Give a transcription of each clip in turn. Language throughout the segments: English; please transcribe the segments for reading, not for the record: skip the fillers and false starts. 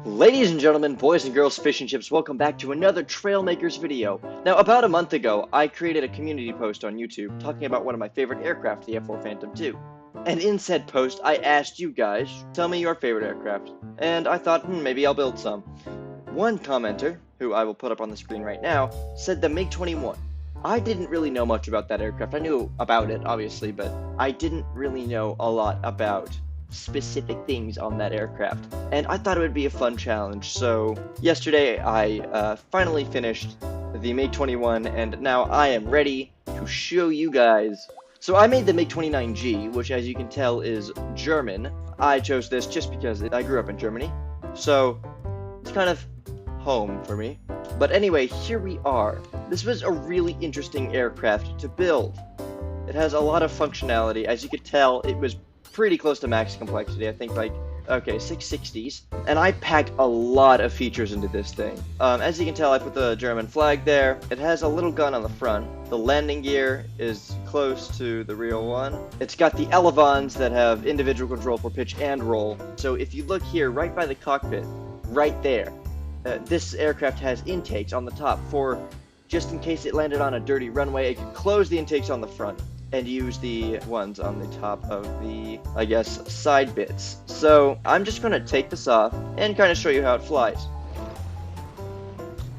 Ladies and gentlemen, boys and girls, fish and chips, welcome back to another Trailmakers video. Now, about a month ago, I created a community post on YouTube talking about one of my favorite aircraft, the F4 Phantom II. And in said post, I asked you guys, tell me your favorite aircraft. And I thought, maybe I'll build some. One commenter, who I will put up on the screen right now, said the MiG-29. I didn't really know much about that aircraft. I knew about it, obviously, but I didn't really know a lot about specific things on that aircraft, and I thought it would be a fun challenge. So yesterday I finally finished the MiG-29, and now I am ready to show you guys. So I made the MiG-29G, which as you can tell is German. I chose this just because I grew up in Germany, so it's kind of home for me. But anyway, here we are. This was a really interesting aircraft to build. It has a lot of functionality. As you could tell, it was pretty close to max complexity. I think like, okay, 660s. And I packed a lot of features into this thing. As you can tell, I put the German flag there. It has a little gun on the front. The landing gear is close to the real one. It's got the elevons that have individual control for pitch and roll. So if you look here, right by the cockpit, right there, this aircraft has intakes on the top for just in case it landed on a dirty runway, it could close the intakes on the front and use the ones on the top of the, I guess, side bits. So I'm just going to take this off and kind of show you how it flies.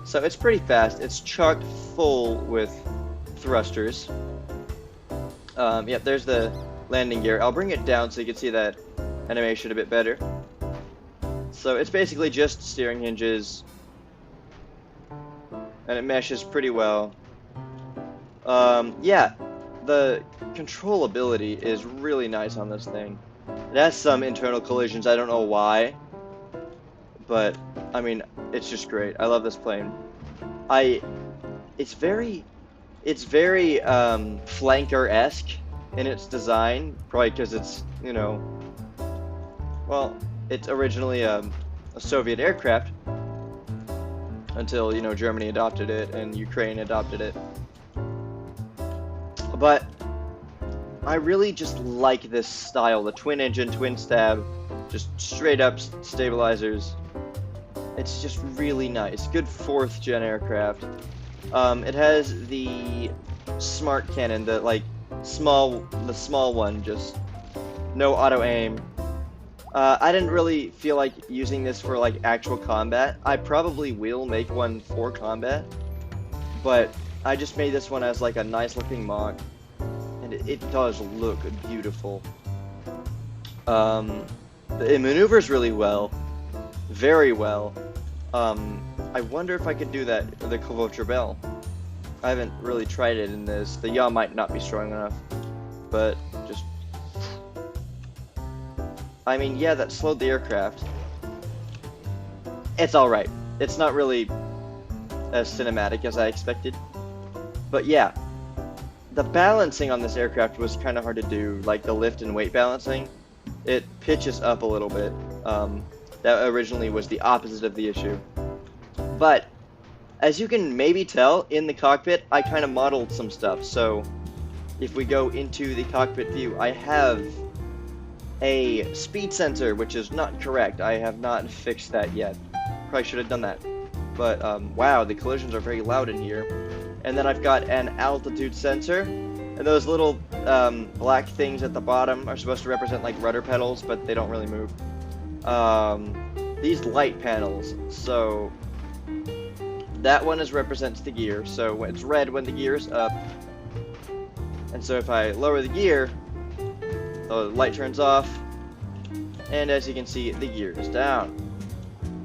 So it's pretty fast. It's chock full with thrusters. Yep, there's the landing gear. I'll bring it down so you can see that animation a bit better. So it's basically just steering hinges, and it meshes pretty well. Yeah. The controllability is really nice on this thing. It has some internal collisions, I don't know why, but I mean, it's just great. I love this plane. It's very flanker-esque in its design, probably because it's, you know, well, it's originally a Soviet aircraft until, you know, Germany adopted it and Ukraine adopted it. But I really just like this style, the twin engine, twin stab, just straight up stabilizers. It's just really nice. Good 4th gen aircraft. It has the smart cannon, the small one, just no auto aim. I didn't really feel like using this for like actual combat. I probably will make one for combat, but I just made this one as like a nice looking mock, and it does look beautiful. It maneuvers really well, very well. I wonder if I could do that with the Kavotra Bell. I haven't really tried it in this. The yaw might not be strong enough, but just, I mean, yeah, that slowed the aircraft. It's alright. It's not really as cinematic as I expected. But yeah, the balancing on this aircraft was kind of hard to do, like the lift and weight balancing. It pitches up a little bit. That originally was the opposite of the issue. But, as you can maybe tell, in the cockpit, I kind of modeled some stuff. So, if we go into the cockpit view, I have a speed sensor, which is not correct. I have not fixed that yet. Probably should have done that. But, wow, the collisions are very loud in here. And then I've got an altitude sensor, and those little black things at the bottom are supposed to represent like rudder pedals, but they don't really move. These light panels, so that one represents the gear, so it's red when the gear is up, and so if I lower the gear, the light turns off, and as you can see, the gear is down.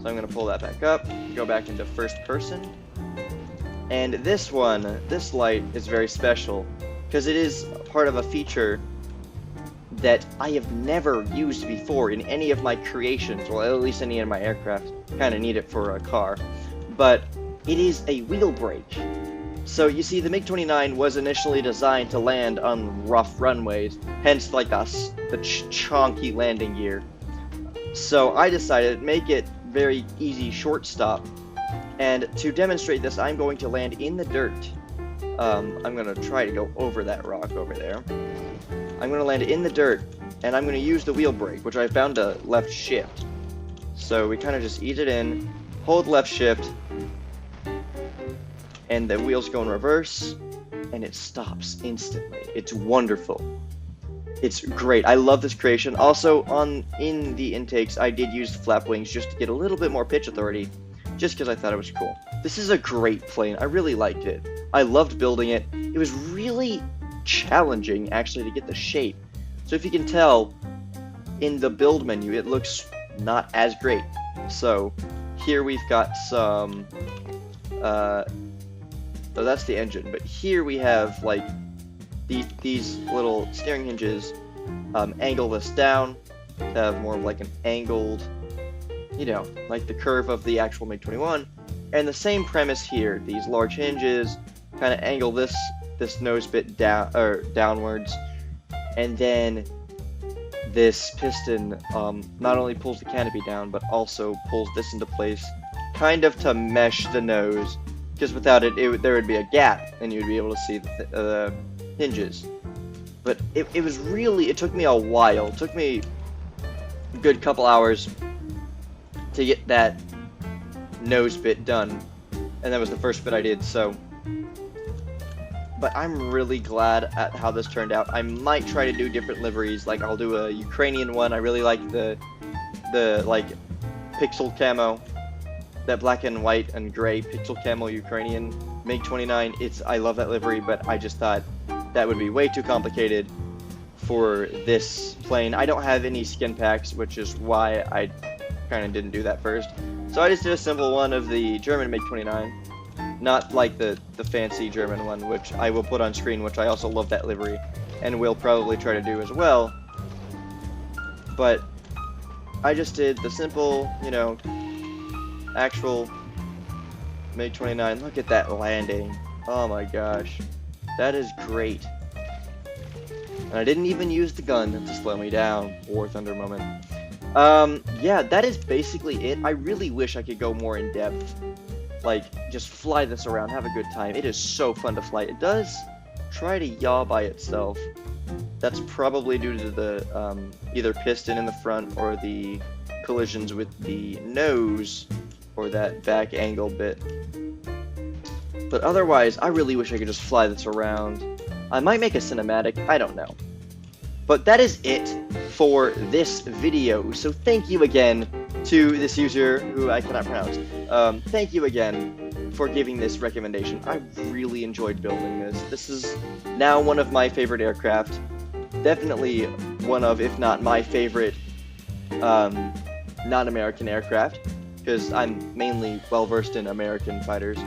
So I'm going to pull that back up, go back into first person. And this one, this light is very special because it is part of a feature that I have never used before in any of my creations, well, at least any of my aircraft. Kind of need it for a car, but it is a wheel brake. So you see, the MiG-29 was initially designed to land on rough runways, hence like the chonky landing gear. So I decided to make it very easy short stop. And to demonstrate this, I'm going to land in the dirt. I'm going to try to go over that rock over there. I'm going to land in the dirt, and I'm going to use the wheel brake, which I found to left shift. So we kind of just ease it in, hold left shift, and the wheels go in reverse, and it stops instantly. It's wonderful. It's great. I love this creation. Also, in the intakes, I did use flap wings just to get a little bit more pitch authority, just because I thought it was cool. This is a great plane. I really liked it. I loved building it. It was really challenging, actually, to get the shape. So if you can tell, in the build menu, it looks not as great. So here we've got some, oh, that's the engine, but here we have like these little steering hinges angle this down to have more of like an angled, you know, like the curve of the actual MiG-29. And the same premise here, these large hinges kind of angle this nose bit down or downwards, and then this piston not only pulls the canopy down, but also pulls this into place, kind of to mesh the nose, because without it, there would be a gap, and you'd be able to see the hinges. But it was really, it took me a while. It took me a good couple hours to get that nose bit done, and that was the first bit I did, so. But I'm really glad at how this turned out. I might try to do different liveries, like I'll do a Ukrainian one. I really like the like pixel camo, that black and white and gray pixel camo Ukrainian MiG-29. I love that livery, but I just thought that would be way too complicated for this plane. I don't have any skin packs, which is why I kind of didn't do that first. So I just did a simple one of the German MiG-29. Not like the fancy German one, which I will put on screen, which I also love that livery, and will probably try to do as well. But I just did the simple, you know, actual MiG-29. Look at that landing. Oh my gosh. That is great. And I didn't even use the gun to slow me down. War Thunder moment. Yeah, that is basically it. I really wish I could go more in depth. Like, just fly this around, have a good time. It is so fun to fly. It does try to yaw by itself. That's probably due to the either piston in the front or the collisions with the nose or that back angle bit. But otherwise, I really wish I could just fly this around. I might make a cinematic, I don't know. But that is it for this video. So thank you again to this user who I cannot pronounce. Thank you again for giving this recommendation. I really enjoyed building this. This is now one of my favorite aircraft. Definitely one of, if not my favorite, non-American aircraft, because I'm mainly well-versed in American fighters.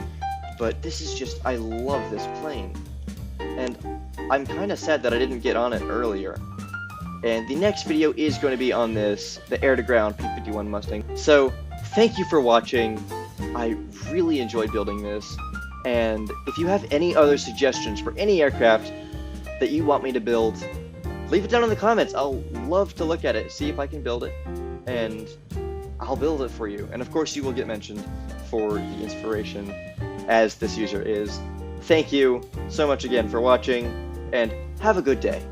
But this is just, I love this plane. And I'm kind of sad that I didn't get on it earlier. And the next video is going to be on this, the air-to-ground P-51 Mustang. So, thank you for watching. I really enjoyed building this. And if you have any other suggestions for any aircraft that you want me to build, leave it down in the comments. I'll love to look at it, see if I can build it, and I'll build it for you. And of course, you will get mentioned for the inspiration, as this user is. Thank you so much again for watching, and have a good day.